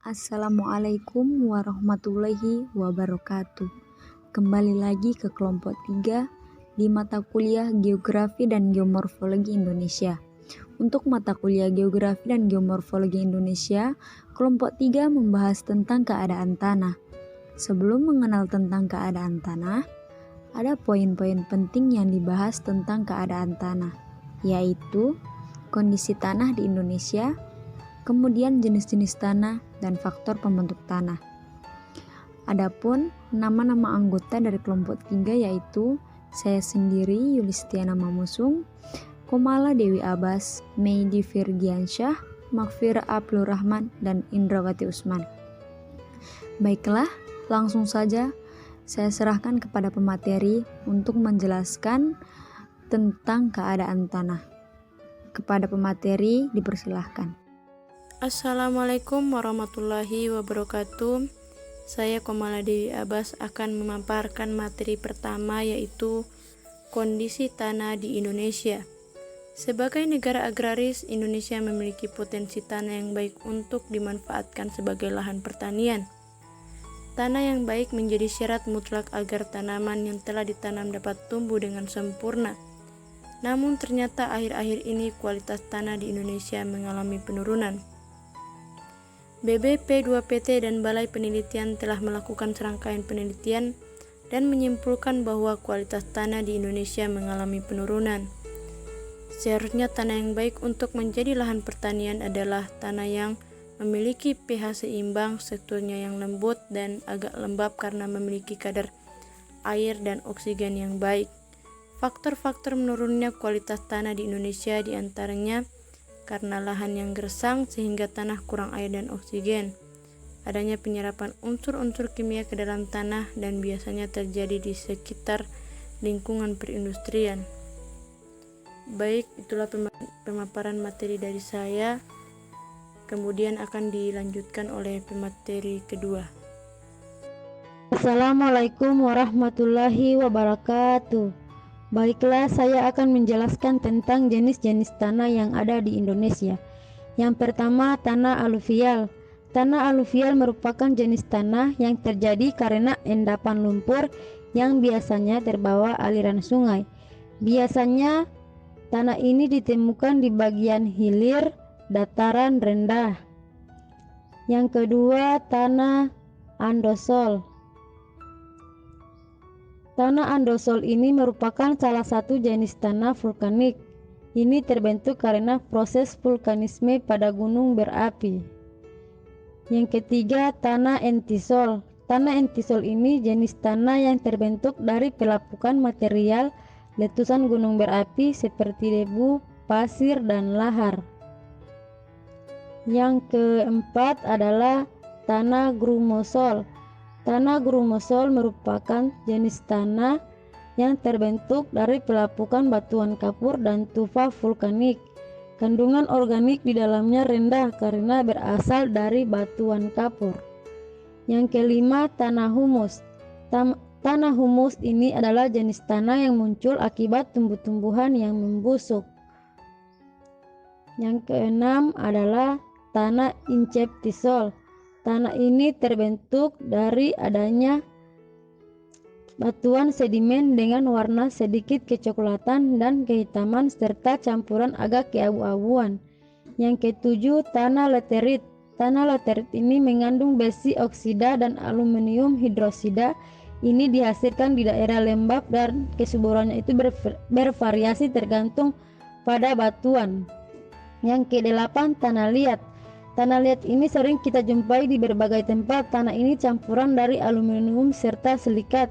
Assalamualaikum warahmatullahi wabarakatuh. Kembali lagi ke kelompok 3 di mata kuliah Geografi dan Geomorfologi Indonesia. Untuk mata kuliah Geografi dan Geomorfologi Indonesia, kelompok 3 membahas tentang keadaan tanah. Sebelum mengenal tentang keadaan tanah, ada poin-poin penting yang dibahas tentang keadaan tanah, yaitu kondisi tanah di Indonesia, kemudian jenis-jenis tanah dan faktor pembentuk tanah. Adapun nama-nama anggota dari kelompok 3 yaitu saya sendiri Yulistiana Mamusung, Komala Dewi Abbas, Meidi Virgiansyah, Makfira Abdul Rahman, dan Indrawati Usman. Baiklah, langsung saja saya serahkan kepada pemateri untuk menjelaskan tentang keadaan tanah. Kepada pemateri dipersilahkan. Assalamualaikum warahmatullahi wabarakatuh. Saya Komala Dewi Abbas akan memaparkan materi pertama, yaitu kondisi tanah di Indonesia. Sebagai negara agraris, Indonesia memiliki potensi tanah yang baik untuk dimanfaatkan sebagai lahan pertanian. Tanah yang baik menjadi syarat mutlak agar tanaman yang telah ditanam dapat tumbuh dengan sempurna. Namun ternyata akhir-akhir ini kualitas tanah di Indonesia mengalami penurunan. BBP 2PT dan Balai Penelitian telah melakukan serangkaian penelitian dan menyimpulkan bahwa kualitas tanah di Indonesia mengalami penurunan. Seharusnya tanah yang baik untuk menjadi lahan pertanian adalah tanah yang memiliki pH seimbang, strukturnya yang lembut dan agak lembab karena memiliki kadar air dan oksigen yang baik. Faktor-faktor menurunnya kualitas tanah di Indonesia diantaranya karena lahan yang gersang sehingga tanah kurang air dan oksigen, adanya penyerapan unsur-unsur kimia ke dalam tanah dan biasanya terjadi di sekitar lingkungan perindustrian. Baik, itulah pemaparan materi dari saya. Kemudian akan dilanjutkan oleh pemateri kedua. Assalamualaikum warahmatullahi wabarakatuh. Baiklah, saya akan menjelaskan tentang jenis-jenis tanah yang ada di Indonesia. Yang pertama, tanah aluvial. Tanah aluvial merupakan jenis tanah yang terjadi karena endapan lumpur yang biasanya terbawa aliran sungai. Biasanya tanah ini ditemukan di bagian hilir dataran rendah. Yang kedua, tanah andosol. Tanah andosol ini merupakan salah satu jenis tanah vulkanik. Ini terbentuk karena proses vulkanisme pada gunung berapi. Yang ketiga, tanah entisol. Tanah entisol ini jenis tanah yang terbentuk dari pelapukan material letusan gunung berapi seperti debu, pasir, dan lahar. Yang keempat adalah tanah grumosol. Tanah grumosol merupakan jenis tanah yang terbentuk dari pelapukan batuan kapur dan tufa vulkanik. Kandungan organik di dalamnya rendah karena berasal dari batuan kapur. Yang kelima, tanah humus. Tanah humus ini adalah jenis tanah yang muncul akibat tumbuh-tumbuhan yang membusuk. Yang keenam adalah tanah inceptisol. Tanah ini terbentuk dari adanya batuan sedimen dengan warna sedikit kecoklatan dan kehitaman serta campuran agak keabu-abuan. Yang ketujuh, tanah laterit. Tanah laterit ini mengandung besi oksida dan aluminium hidroksida. Ini dihasilkan di daerah lembab dan kesuburannya itu bervariasi tergantung pada batuan. Yang kedelapan, tanah liat. Tanah liat ini sering kita jumpai di berbagai tempat. Tanah ini campuran dari aluminium serta silikat.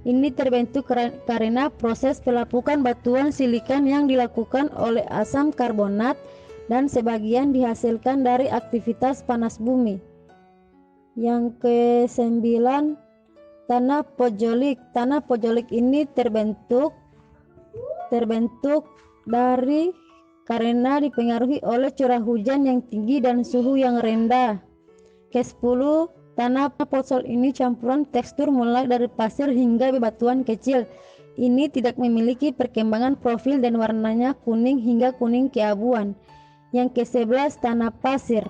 Ini terbentuk karena proses pelapukan batuan silikan yang dilakukan oleh asam karbonat dan sebagian dihasilkan dari aktivitas panas bumi. Yang kesembilan, tanah pojolik. Tanah pojolik ini terbentuk dari karena dipengaruhi oleh curah hujan yang tinggi dan suhu yang rendah. Ke-10, tanah potsol ini campuran tekstur mulai dari pasir hingga bebatuan kecil. Ini tidak memiliki perkembangan profil dan warnanya kuning hingga kuning keabuan. Yang ke-11, tanah pasir.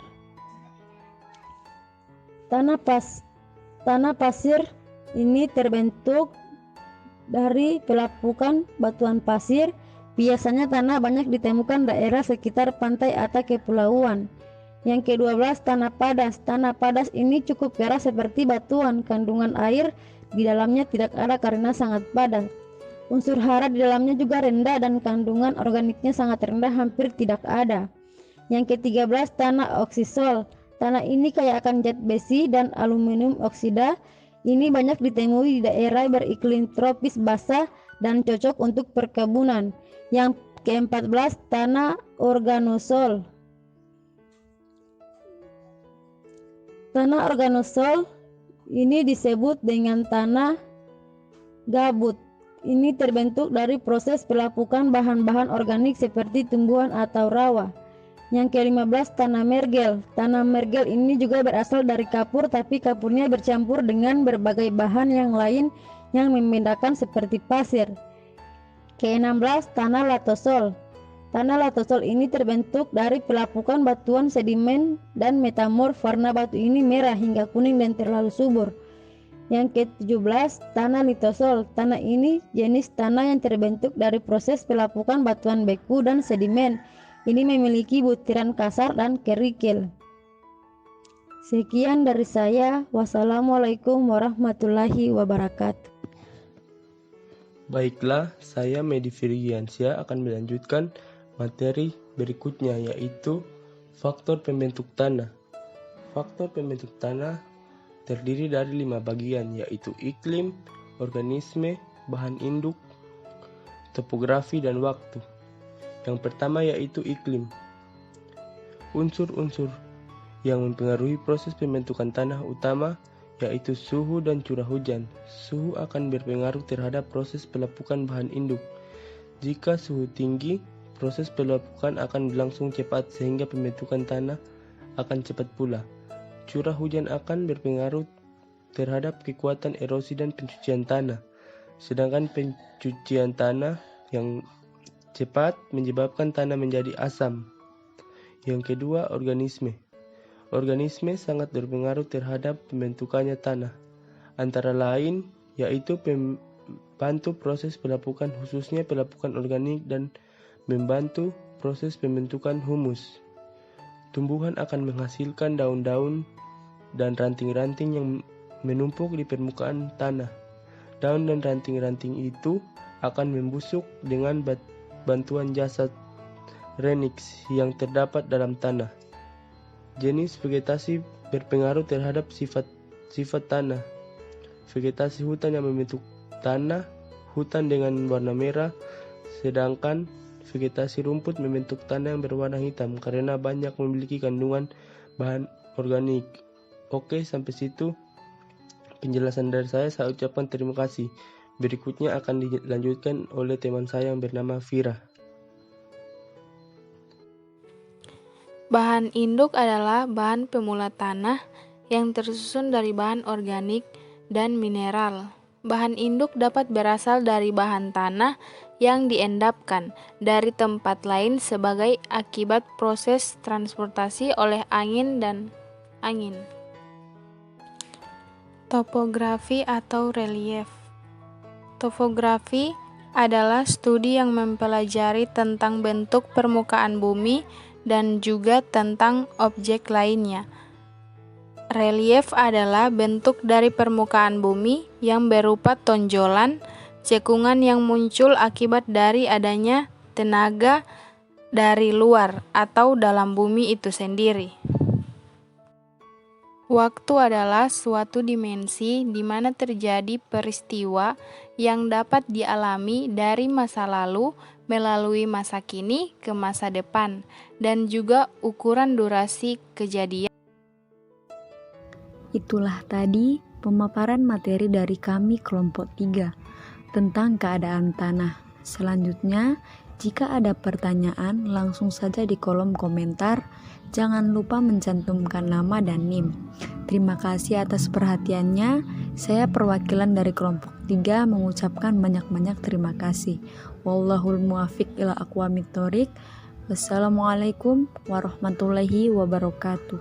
Tanah pasir ini terbentuk dari pelapukan batuan pasir. Biasanya tanah banyak ditemukan daerah sekitar pantai atau kepulauan. Yang ke-12, tanah padas. Tanah padas ini cukup keras seperti batuan. Kandungan air di dalamnya tidak ada karena sangat padat. Unsur hara di dalamnya juga rendah dan kandungan organiknya sangat rendah, hampir tidak ada. Yang ke-13, tanah oksisol. Tanah ini kaya akan zat besi dan aluminium oksida. Ini banyak ditemui di daerah beriklim tropis basah dan cocok untuk perkebunan. Yang ke-14, tanah organosol. Tanah organosol ini disebut dengan tanah gabut. Ini terbentuk dari proses pelapukan bahan-bahan organik seperti tumbuhan atau rawa. Yang ke-15, tanah mergel. Tanah mergel ini juga berasal dari kapur, tapi kapurnya bercampur dengan berbagai bahan yang lain yang membedakan seperti pasir. Ke-16, tanah latosol. Tanah latosol ini terbentuk dari pelapukan batuan sedimen dan metamorf. Warna batu ini merah hingga kuning dan terlalu subur. Yang ke-17, tanah litosol. Tanah ini jenis tanah yang terbentuk dari proses pelapukan batuan beku dan sedimen. Ini memiliki butiran kasar dan kerikil. Sekian dari saya. Wassalamualaikum warahmatullahi wabarakatuh. Baiklah, saya Medi Firgiansyah akan melanjutkan materi berikutnya, yaitu faktor pembentuk tanah. Faktor pembentuk tanah terdiri dari 5 bagian, yaitu iklim, organisme, bahan induk, topografi, dan waktu. Yang pertama yaitu iklim. Unsur-unsur yang mempengaruhi proses pembentukan tanah utama yaitu suhu dan curah hujan. Suhu akan berpengaruh terhadap proses pelapukan bahan induk. Jika suhu tinggi, proses pelapukan akan berlangsung cepat sehingga pembentukan tanah akan cepat pula. Curah hujan akan berpengaruh terhadap kekuatan erosi dan pencucian tanah. Sedangkan pencucian tanah yang cepat menyebabkan tanah menjadi asam. Yang kedua, organisme. Organisme sangat berpengaruh terhadap pembentukannya tanah. Antara lain, yaitu membantu proses pelapukan, khususnya pelapukan organik, dan membantu proses pembentukan humus. Tumbuhan akan menghasilkan daun-daun dan ranting-ranting yang menumpuk di permukaan tanah. Daun dan ranting-ranting itu akan membusuk dengan bantuan jasa renix yang terdapat dalam tanah. Jenis vegetasi berpengaruh terhadap sifat tanah. Vegetasi hutan yang membentuk tanah, hutan dengan warna merah, sedangkan vegetasi rumput membentuk tanah yang berwarna hitam karena banyak memiliki kandungan bahan organik. Oke, sampai situ penjelasan dari saya ucapkan terima kasih. Berikutnya akan dilanjutkan oleh teman saya yang bernama Vira. Bahan induk adalah bahan pemula tanah yang tersusun dari bahan organik dan mineral. Bahan induk dapat berasal dari bahan tanah yang diendapkan dari tempat lain sebagai akibat proses transportasi oleh angin dan angin. Topografi atau relief. Topografi adalah studi yang mempelajari tentang bentuk permukaan bumi dan juga tentang objek lainnya. Relief adalah bentuk dari permukaan bumi yang berupa tonjolan, cekungan yang muncul akibat dari adanya tenaga dari luar atau dalam bumi itu sendiri. Waktu adalah suatu dimensi di mana terjadi peristiwa yang dapat dialami dari masa lalu melalui masa kini ke masa depan, dan juga ukuran durasi kejadian. Itulah tadi pemaparan materi dari kami kelompok 3 tentang keadaan tanah. Selanjutnya, jika ada pertanyaan langsung saja di kolom komentar. Jangan lupa mencantumkan nama dan NIM. Terima kasih atas perhatiannya. Saya perwakilan dari kelompok 3 mengucapkan banyak-banyak terima kasih. Wallahul muwaffiq ila aqwamit thoriq. Wassalamualaikum warahmatullahi wabarakatuh.